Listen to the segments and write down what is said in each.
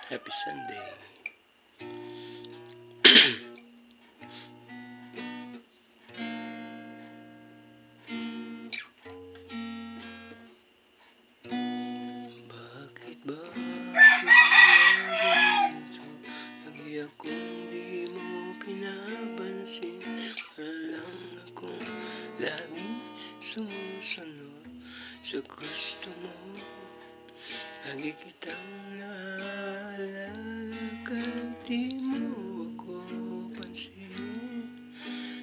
Happy Sunday. Bakit ba ganito? Lagi akong di mo pinapansin. Para lang akong laging sumusunod sa gusto mo. Lagi kitang naalala kahit di mo ako pansin.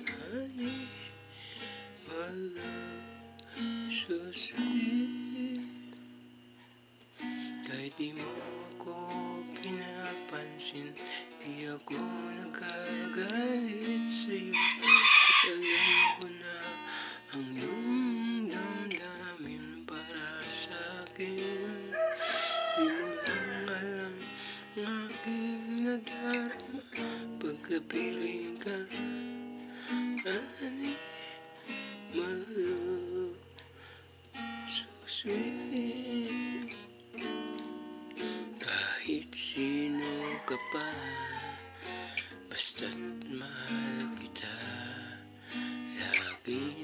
Honey, my love, so sweet. Kahit di mo ako pinapansin, di ako nagagalit sa'yo. Kapag alam ko na ang iyong damdamin para sa'kin. Di mo lang alam ang aking nadarama pagkapiling ka. Honey, my love, so sweet. Kahit sino ka pa, basta't mahal kita. Lagi